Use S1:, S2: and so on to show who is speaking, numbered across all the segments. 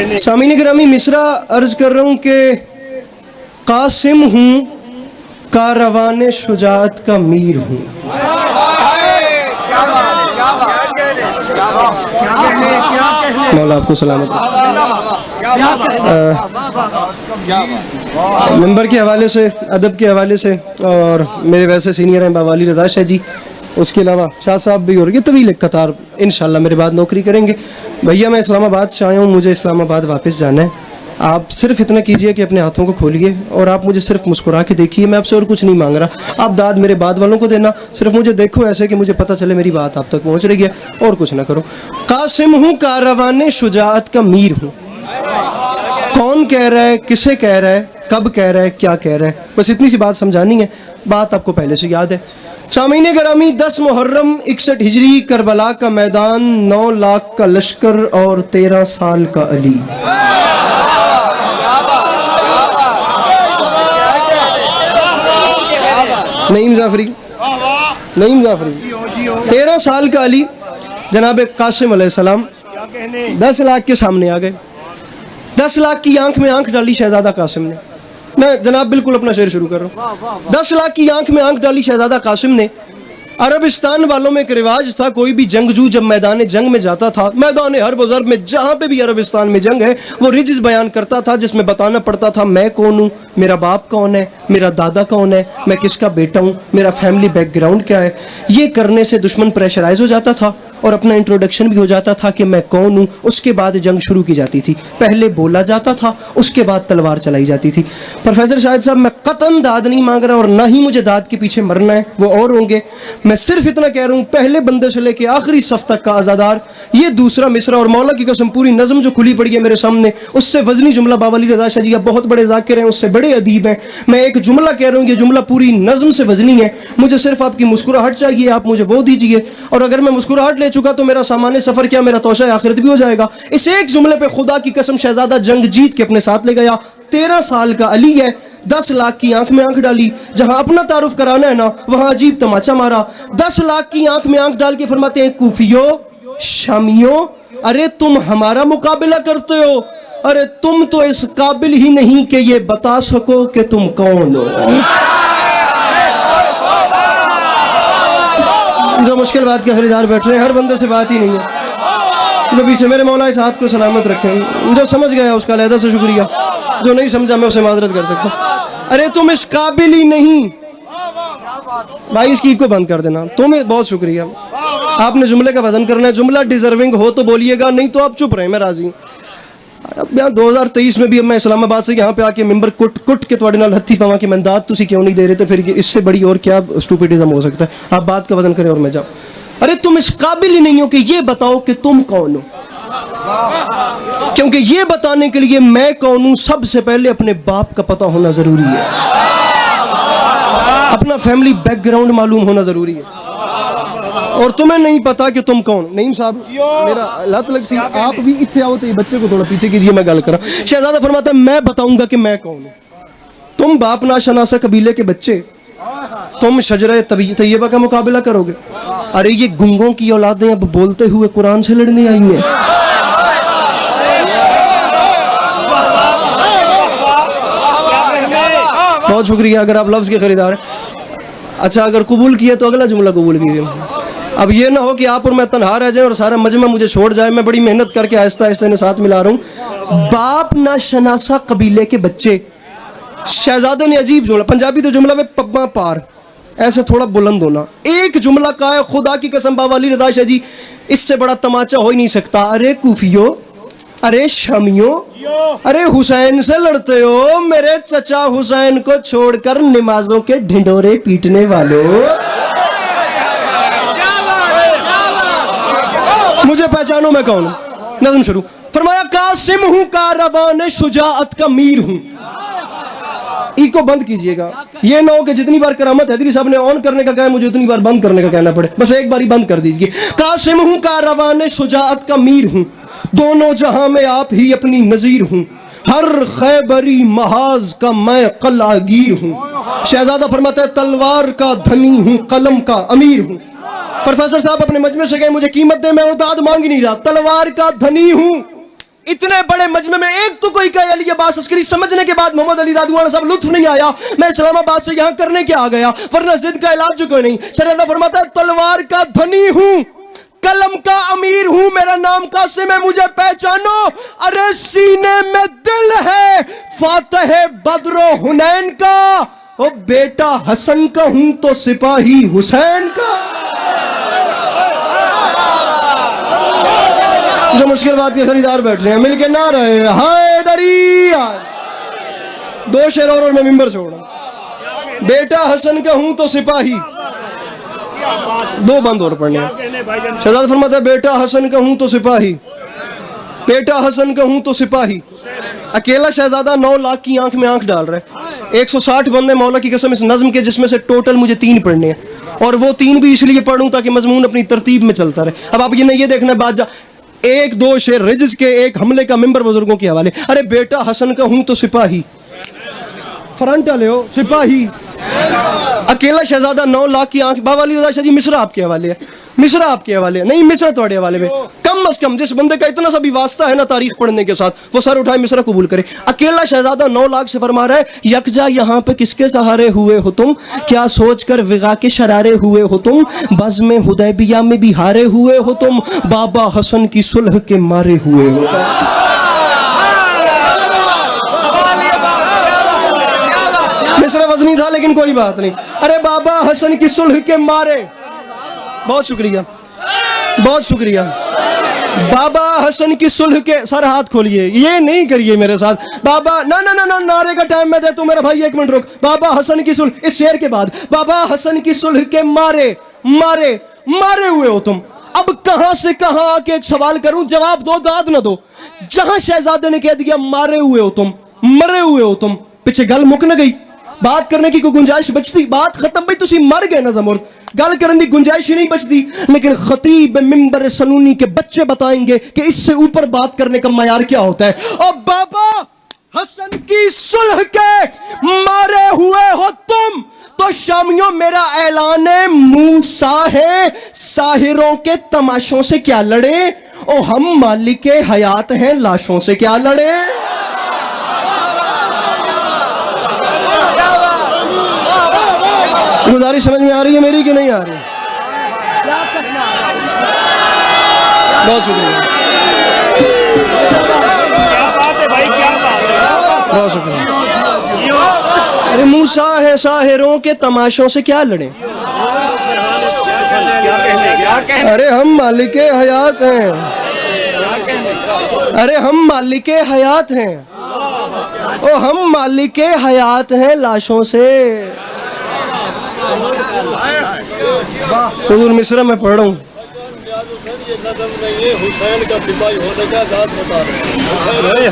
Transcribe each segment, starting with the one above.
S1: सामीन गिरामी मिसरा अर्ज कर रहा हूँ कि कासिम हूँ कारवान शुजाअत का मीर हूँ। मौला आपको सलामत नंबर के हवाले से, अदब के हवाले से, और मेरे वैसे सीनियर हैं बाबा अली रज़ा शाह जी, उसके अलावा शाह साहब भी, और ये तवील कतार इंशाल्लाह मेरे बाद नौकरी करेंगे। भैया मैं इस्लामाबाद से आया हूँ, मुझे इस्लामाबाद वापस जाना है। आप सिर्फ इतना कीजिए कि अपने हाथों को खोलिए और आप मुझे सिर्फ मुस्कुरा के देखिए। मैं आपसे और कुछ नहीं मांग रहा, आप दाद मेरे बाद वालों को देना, सिर्फ मुझे देखो ऐसे कि मुझे पता चले मेरी बात आप तक पहुँच रही है, और कुछ ना करो। कासिम हूँ कारवान शुजाअत का मीर हूँ। कौन कह रहा है, किसे कह रहा है, कब कह रहा है, क्या कह रहा है, बस इतनी सी बात समझानी है। बात आपको पहले से याद है। सामीन गरामी 10 मुहर्रम 61 हिजरी, करबला का मैदान, 9 लाख का लश्कर और 13 साल का अली। नईम जाफरी, 13 साल का अली जनाब कासिम अलैहिस्सलाम 10 लाख के सामने आ गए। 10 लाख की आंख में आंख डाली शहजादा कासिम ने। मैं जनाब बिल्कुल अपना शेर शुरू कर रहा हूँ। 10 लाख की आंख में आंख डाली शहजादा कासिम ने। अरबिस्तान वालों में एक रिवाज था, कोई भी जंगजू जब मैदान जंग में जाता था, मैदान हर्ब ज़र्ब में जहाँ पे भी अरबिस्तान में जंग है, वो रिजिस बयान करता था जिसमें बताना पड़ता था मैं कौन हूँ, मेरा बाप कौन है, मेरा दादा कौन है, मैं किसका बेटा हूँ, मेरा फैमिली बैकग्राउंड क्या है। ये करने से दुश्मन प्रेशराइज हो जाता था और अपना इंट्रोडक्शन भी हो जाता था कि मैं कौन हूँ। उसके बाद जंग शुरू की जाती थी। पहले बोला जाता था, उसके बाद तलवार चलाई जाती थी। प्रोफेसर शाहिद साहब, मैं कतन दाद नहीं मांग रहा और ना ही मुझे दाद के पीछे मरना है, वो और होंगे। मैं सिर्फ इतना कह रहा हूँ, पहले बंदे से लेके आखिरी सफ तक का आज़ादार, ये दूसरा मिसरा, और मौला की कसम पूरी नज़म जो खुली पड़ी है मेरे सामने, उससे वजनी जुमला बाबा अली रज़ा शाह जी बहुत बड़े ज़ाकिर हैं, उससे बड़े अदीब हैं। मैं एक जुमला कह रहा हूँ, ये जुमला पूरी नज़म से वजनी है। मुझे सिर्फ आपकी मुस्कुराहट चाहिए, आप मुझे वो दीजिए, और अगर मैं मुस्कुराहट ले चुका तो मेरा सामान सफर क्या, मेरा तोशा आखिरत भी हो जाएगा। इस एक जुमले पे खुदा की कसम शहजादा जंग जीत के अपने साथ ले गया। 13 साल का अली है, 10 लाख की आंख में आंख डाली। जहां अपना तारुफ कराना है ना, वहां अजीब तमाचा मारा। 10 लाख की आंख में आंख डाल के फरमाते हैं, कूफियो, शामियों, अरे तुम हमारा मुकाबला करते हो, अरे तुम तो इस काबिल ही नहीं कि ये बता सको कि तुम कौन हो। जो मुश्किल बात के खरीदार बैठ रहे हैं, हर बंदे से बात ही नहीं है। नबी से मेरे मौला इस हाथ को सलामत रखें। जो समझ गया उसका अलहदा से शुक्रिया, जो नहीं समझा मैं उसे माजरत कर सकता हूँ। अरे तुम इस काबिल ही नहीं, भाई इसकी को बंद कर देना। तुम्हें बहुत शुक्रिया, आपने जुमले का वजन करना है। जुमला डिजर्विंग हो तो बोलिएगा, नहीं तो आप चुप रहे, मैं राजी हूँ। अब यहाँ 2023 में भी अब मैं इस्लामाबाद से यहाँ पे आके मेंबर कुट कुट के थोड़े नाल हत्थी पावा कि मैं दाद तुसी क्यों नहीं दे रहे थे, फिर इससे बड़ी और क्या स्टूपिडिज्म हो सकता है। आप बात का वजन करें और मैं जाऊँ। अरे तुम इस काबिल ही नहीं हो कि ये बताओ कि तुम कौन हो, क्योंकि ये बताने के लिए मैं कौन हूँ सबसे पहले अपने बाप का पता होना जरूरी है, अपना फैमिली बैकग्राउंड मालूम होना जरूरी है। और तुम्हें नहीं पता कि तुम कौन। नईम साहब मेरा लत लग सी, आप भी इतने आओ तो ये बच्चे को थोड़ा पीछे कीजिए, मैं गल करा। शहजादा फरमाता है, मैं बताऊंगा कि मैं कौन हूँ। तुम बाप नाशनासा कबीले के बच्चे, तुम शजरे तैयबा का मुकाबला करोगे। अरे ये गुंगों की औलादें अब बोलते हुए कुरान से लड़ने आई हैं। बहुत शुक्रिया अगर आप लफ्ज के खरीदार हैं। अच्छा अगर कबूल किए तो अगला जुमला कबूल कीजिए। अब ये ना हो कि आप और मैं तन्हा रह जाए और सारा मजमा मुझे छोड़ जाए। मैं बड़ी मेहनत करके आहिस्ता आहिस्ता इन्हें साथ मिला रहा हूँ। बाप ना शनासा कबीले के बच्चे। शहजादे ने अजीब जुमला, पंजाबी तो जुमला में पब्बा पार, ऐसे थोड़ा बुलंद होना। एक जुमला का है, खुदा की कसम बाबा अली रज़ा शाह जी, इससे बड़ा तमाचा हो ही नहीं सकता। अरे कूफियो, अरे शामियों, अरे हुसैन से लड़ते हो, मेरे चचा हुसैन को छोड़कर नमाजों के ढिंडोरे पीटने वालों, मुझे पहचानो मैं कौन हूं। नज़म शुरू। फरमाया, कासिम हूं कारवान शुजाअत का मीर हूं। इको बंद कीजिएगा, ये ना हो कि जितनी बार करामत हैदरी साहब ने ऑन करने का कहा मुझे उतनी बार बंद करने का कहना पड़े। बस एक बार ही बंद कर दीजिए। कासिम हूं कारवान शुजाअत का मीर हूं, दोनों जहां में आप ही अपनी नजीर हूं, हर खैबरी महाज का मैं कलागीर हूं। शहजादा फरमाता है, तलवार का धनी हूं, कलम का अमीर हूं। प्रोफेसर साहब अपने मजमे से गए, मुझे कीमत दे, मैं और दाद मांग नहीं रहा। तलवार का धनी हूं, इतने बड़े मजमे में एक तो कोई कहे अली अब्बास अस्करी, समझने के बाद मोहम्मद अली दादुआना साहब लुत्फ नहीं आया, मैं इस्लामाबाद से यहाँ करने क्या आ गया, वरना जिद का इलाज जो कोई नहीं। शरीयत फरमाता है तलवार का धनी हूं, कलम का अमीर हूं, मेरा नाम कासिम है, मुझे पहचानो। अरे सीने में दिल है फातह बद्र हुनैन का, ओ बेटा हसन का हूं तो सिपाही हुसैन का। जो मुश्किल बात के खरीदार बैठ रहे हैं मिलके ना रहे हैदरी। दो शेर और मैं मिंबर छोड़ा, बेटा हसन का हूं तो सिपाही, दो बंद और पढ़ने। शहजाद फरमाता है बेटा हसन का हूं तो सिपाही, बेटा हसन का हूं तो सिपाही। अकेला शहजादा 9 लाख की आंख में आंख डाल रहा है। 160 बंदे मौला की कसम इस नज्म के, जिसमें से टोटल मुझे 3 पढ़ने हैं, और वो 3 भी इसलिए पढ़ूं ताकि मजमून अपनी तरतीब में चलता रहे। अब आप ये देखना बादशाह 1-2 शेर रिजिस के, एक हमले का मिंबर बुजुर्गों के हवाले। अरे बेटा हसन का हूं तो सिपाही, फ्रंट वाले हो सिपाही। अकेला शहजादा 9 लाख की आंख। बाबा अली रज़ा शाह जी मिस्र आपके हवाले है, मिस्र आपके हवाले नहीं, मिस्र तुम्हारे हवाले में। कम अज कम जिस बंदे का इतना सा भी वास्ता है ना तारीख पढ़ने के साथ, वो सर उठाए मिस्र कबूल करे। अकेला शहजादा 9 लाख से फरमा रहा है यकजा यहाँ पे किसके सहारे हुए हो तुम, क्या सोच कर विगा के शरारे हुए हो तुम, बज़ में हुदैबिया में भी हारे हुए हो तुम, बाबा हसन की सुलह के मारे हुए हो तुम। मिस्र वजनी था लेकिन कोई बात नहीं। अरे बाबा हसन की सुलह के मारे, बहुत शुक्रिया, बहुत शुक्रिया। बाबा हसन की सुलह के, सर हाथ खोलिए, ये नहीं करिए मेरे साथ। बाबा ना ना ना ना, नारे का टाइम मैं दे तू मेरा भाई, 1 मिनट रुक। बाबा हसन की सुलह, इस शेर के बाद बाबा हसन की सुलह के मारे मारे मारे हुए हो तुम। अब कहां से कहां आके एक सवाल करूं, जवाब दो, दाद ना दो। जहां शहजादे ने कह दिया मारे हुए हो तुम, मरे हुए हो तुम, पीछे गल मुक न गई, बात करने की कोई गुंजाइश बचती, बात खत्म भाई, तुसी मर गए ना जमुर, गल करने की गुंजाइश ही नहीं बचती। लेकिन खतीब मिंबर सनूनी के बच्चे बताएंगे कि इससे ऊपर बात करने का मयार क्या होता है। और बाबा हसन की सुलह के मारे हुए हो तुम, तो शामियों मेरा ऐलान है मूसा है, साहिरों के तमाशों से क्या लड़े, ओ हम मालिके हयात हैं, लाशों से क्या लड़े। गुजारिश समझ में आ रही है मेरी कि नहीं आ रही? बहुत शुक्रिया,
S2: क्या बात है भाई, क्या बात है,
S1: बहुत शुक्रिया। अरे मूसा है, साहिरों के तमाशों से क्या लड़े, अरे हम मालिके हयात हैं, अरे हम मालिके हयात हैं, ओ हम मालिके हयात हैं, लाशों से। हुजूर मिस्र में पढ़ रहा हूँ,
S3: हुसैन का सिपाही होने का दाद बता रहे।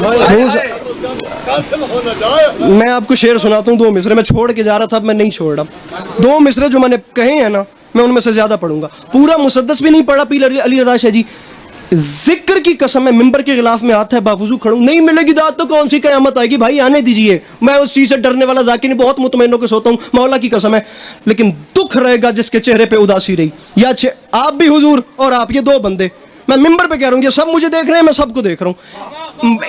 S1: मैं आपको शेर सुनाता हूँ 2 मिसरे, मैं छोड़ के जा रहा था, मैं नहीं छोड़ रहा। 2 मिसरे जो मैंने कहे हैं ना, मैं उनमें से ज्यादा पढ़ूंगा। पूरा मुसद्दस भी नहीं पढ़ा। पीर अली रज़ा शाह जी जिक्र की कसम है, मिंबर के खिलाफ में आता है, बावजू खड़ूं, नहीं मिलेगी दाद तो कौन सी कयामत आएगी भाई, आने दीजिए। मैं उस चीज से डरने वाला जाकिर नहीं, बहुत मुतमईन होकर सोता हूं, मौला की कसम है। लेकिन दुख रहेगा जिसके चेहरे पे उदासी रही, या आप भी हुजूर और आप, ये 2 बंदे, मैं मिंबर पे कह रहा हूं, ये सब मुझे देख रहे हैं, मैं सबको देख रहा हूं।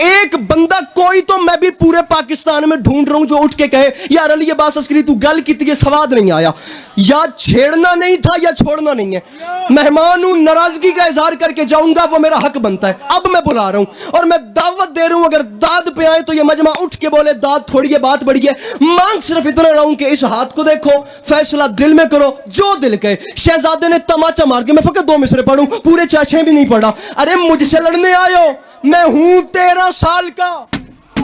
S1: एक बंदा कोई तो मैं भी पूरे पाकिस्तान में ढूंढ रहा हूं जो उठ के कहे यार अली अब्बास अस्करी तू गल की थी, स्वाद नहीं आया, या छेड़ना नहीं था या छोड़ना नहीं है। मेहमान हूं, नाराजगी का इजहार करके जाऊंगा, वो मेरा हक बनता है। अब मैं बुला रहा हूं और मैं दावत दे रहा हूं, अगर दाद पे आए तो ये मजमा उठ के बोले दाद थोड़ी है, बात बड़ी है। मांग सिर्फ इतना रहा हूं कि इस हाथ को देखो, फैसला दिल में करो, जो दिल कहे। शहजादे ने तमाचा मार के, मैं फकत 2 मिसरे पढ़ूं, पूरे 6 भी नहीं पढ़ा। अरे मुझसे लड़ने आयो, मैं हूं 13 साल का,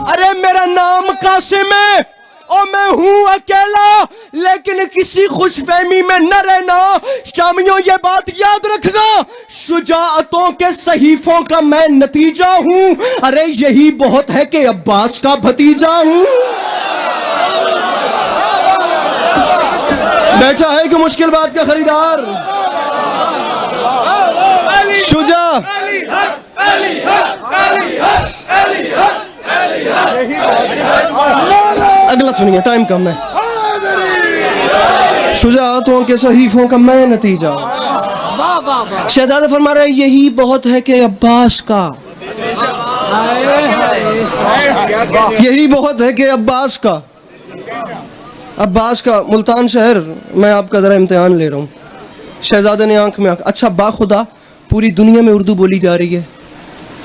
S1: अरे मेरा नाम कासिम है, और मैं हूं अकेला, लेकिन किसी खुशफहमी में न रहना। शामियों ये बात याद रखना, शुजाअतों के सहीफों का मैं नतीजा हूं, अरे यही बहुत है कि अब्बास का भतीजा हूं। बैठा है कि मुश्किल बात का खरीदार, शुजा अगला सुनिए, टाइम कम है। शुजाअतों के सहीफों का मैं नतीजा। शहजादा फरमा रहे यही बहुत है कि अब्बास का, यही बहुत है कि अब्बास का मुल्तान शहर, मैं आपका ज़रा इम्तिहान ले रहा हूँ। शहजादे ने आंख में आंख, अच्छा बाखुदा पूरी दुनिया में उर्दू बोली जा रही है।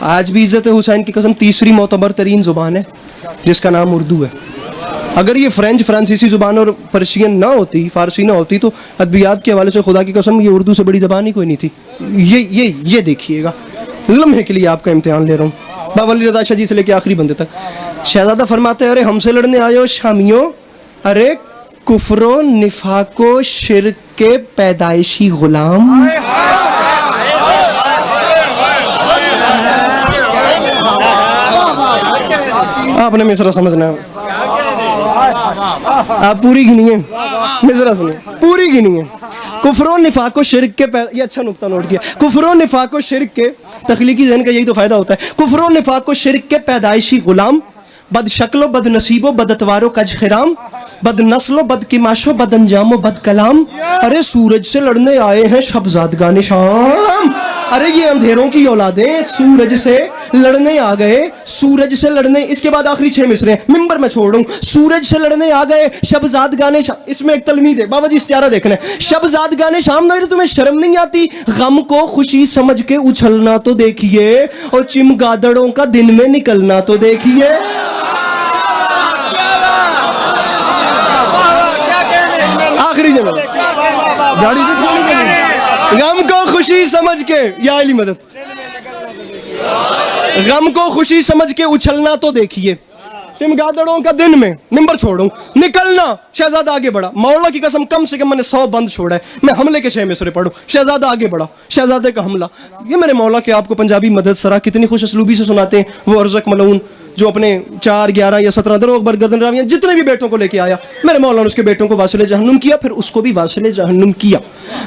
S1: आज भी इज़्ज़त हुसैन की कसम तीसरी मोतबर तरीन ज़ुबान है जिसका नाम उर्दू है। अगर ये फ्रेंच, फ्रांसीसी ज़ुबान और पर्शियन ना होती, फ़ारसी ना होती, तो अदबियात के हवाले से खुदा की कसम ये उर्दू से बड़ी ज़बान ही कोई नहीं थी। ये देखिएगा, लम्हे के लिए आपका इम्तिहान ले रहा हूँ। बाबा अली रज़ा शाह जी से लेकर आखिरी बंदे तक। शहजादा फरमाते हैं, अरे हमसे लड़ने आए हो शामियों, अरे कुफ्रो निफाको शिर्क के पैदाइशी गुलाम। आपने मिसरा समझना है, आप पूरी गिनिए, मिसरा सुनिए, पूरी गिनिए। कुफ्रो निफाको शिर्क के ये अच्छा नुक्ता नोट किया। कुफ्रो निफाको शिर्क के, तख्लीकी ज़हन का यही तो फायदा होता है। कुफ्रो निफाको शिर्क के पैदाइशी गुलाम, बद शक्लो बद नसीबो बद अतवारो कज खिराम, बद नस्लो बद किमाशो बद अंजामो बद कलाम। अरे सूरज से लड़ने आए हैं शबजादगाने शाम। अरे ये अंधेरों की औलादें सूरज से लड़ने आ गए, सूरज से लड़ने। इसके बाद आखिरी 6 मिसरे मिंबर में छोड़ दूं। सूरज से लड़ने आ गए शबजादगाने शाम। इसमें एक तलमीद है, बाबा जी इस्तियारा देखना है। शबजादगाने शाम ना, तुम्हें शर्म नहीं आती? गम को खुशी समझ के उछलना तो देखिए, और चिमगादड़ों का दिन में निकलना तो देखिए। आखिरी जगह गाड़ी गम को खुशी समझ के, या अली मदद, गम को खुशी समझ के उछलना तो देखिए, चिमगादड़ों का दिन में नंबर छोड़ूं निकलना। शहजादा आगे बढ़ा, मौला की कसम कम से कम मैंने 100 बंद छोड़ा है। मैं हमले के 6 मिसरे पढ़ूं। शहजादा आगे बढ़ा, शहजादे का हमला। ये मेरे मौला के आपको पंजाबी मदद सरा कितनी खुश असलूबी से सुनाते हैं। वो अर्ज़क मलऊन जो अपने 4, 11 या 17 दरों अकबर गर्दन रावियां जितने भी बेटों को लेके आया, मेरे मौला ने उसके बेटों को वासिले जहन्नुम किया, फिर उसको भी वासिले जहन्नुम किया।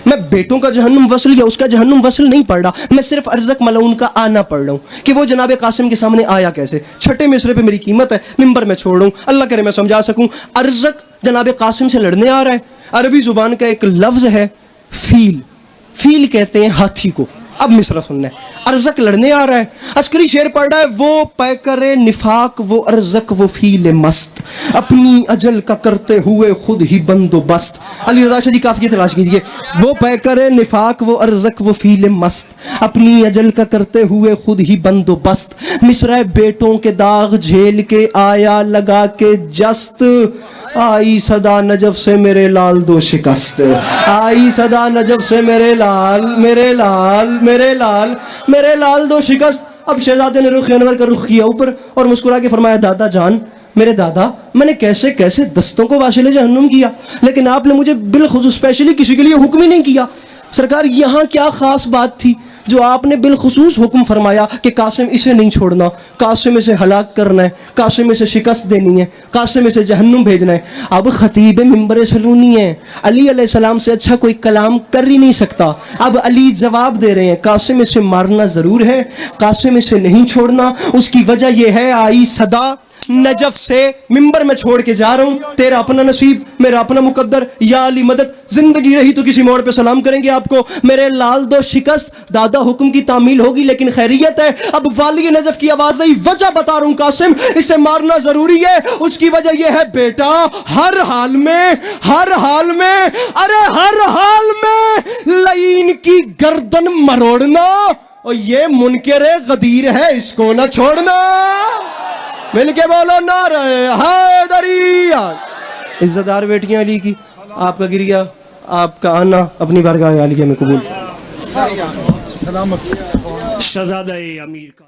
S1: मैं बेटों का जहन्नुम वसल या उसका जहन्नुम वसल नहीं पढ़ रहा, मैं सिर्फ अर्ज़क मलऊन का आना पढ़ रहा हूँ कि वो जनाब कासिम के सामने आया कैसे। 6ठे मिसरे पे मेरी कीमत है, मिंबर में छोड़ दूँ, अल्लाह करे मैं समझा सकूँ। अर्ज़क जनाब कासिम से लड़ने आ रहा है। अरबी जुबान का एक लफ्ज़ है फील, फील कहते हैं हाथी को। अब मिसरा सुनना है। अर्ज़क लड़ने आ रहा है, अस्करी शेर पढ़ रहा है। वो पैकरे निफाक वो अर्ज़क वो फील मस्त, अपनी अजल का करते हुए खुद ही बंदोबस्त। अली रज़ा शाह जी काफ़ी तलाश कीजिए। वो पैकरे निफाक वो अर्ज़क वो फील मस्त, अपनी अजल का करते हुए खुद ही बंदोबस्त। मिसरा बेटों के दाग झेल के आया लगा के जस्त, आई सदा नजफ से मेरे लाल दो शिकस्त। आई सदा नजफ से मेरे लाल, मेरे लाल, मेरे लाल, मेरे लाल दो शिकस्त। अब शहजादे ने रुख अनवर का रुख किया ऊपर और मुस्कुरा के फरमाया, दादा जान, मेरे दादा, मैंने कैसे कैसे दस्तों को वासिले जहन्नुम किया, लेकिन आपने मुझे बिलखुसूस स्पेशली किसी के लिए हुक्म ही नहीं किया। सरकार, यहाँ क्या खास बात थी जो आपने बिलखुसूस हुक्म फरमाया कि कासिम इसे नहीं छोड़ना, कासिम इसे हलाक करना है, कासिम इसे शिकस्त देनी है, कासिम इसे जहन्नुम भेजना है। अब खतीब मिंबर सलूनी है, अली अलैहिस्सलाम से अच्छा कोई कलाम कर ही नहीं सकता। अब अली जवाब दे रहे हैं, कासिम इसे मारना ज़रूर है, कासिम इसे नहीं छोड़ना। उसकी वजह यह है, आई सदा नजफ से मिंबर में छोड़ के जा रहा हूं, तेरा अपना नसीब मेरा अपना मुकद्दर, या अली मदद। जिंदगी रही तो किसी मोड़ पे सलाम करेंगे आपको। मेरे लाल दो शिकस्त, दादा हुक्म की तामील होगी लेकिन खैरियत है। अब वाली नजफ की आवाज आई, वजह बता रहा हूं कासिम, इसे मारना जरूरी है। उसकी वजह यह है बेटा, हर हाल में, हर हाल में, अरे हर हाल में लईन की गर्दन मरोड़ना, और ये मुनकरे गदीर है, इसको ना छोड़ना। मिलके बोलो नारे हैदरिया। इज्जतदार बेटियां अली की, आपका गिरिया, आपका आना अपनी बारगाह आलिया में कबूल।
S2: शहजादा अमीर का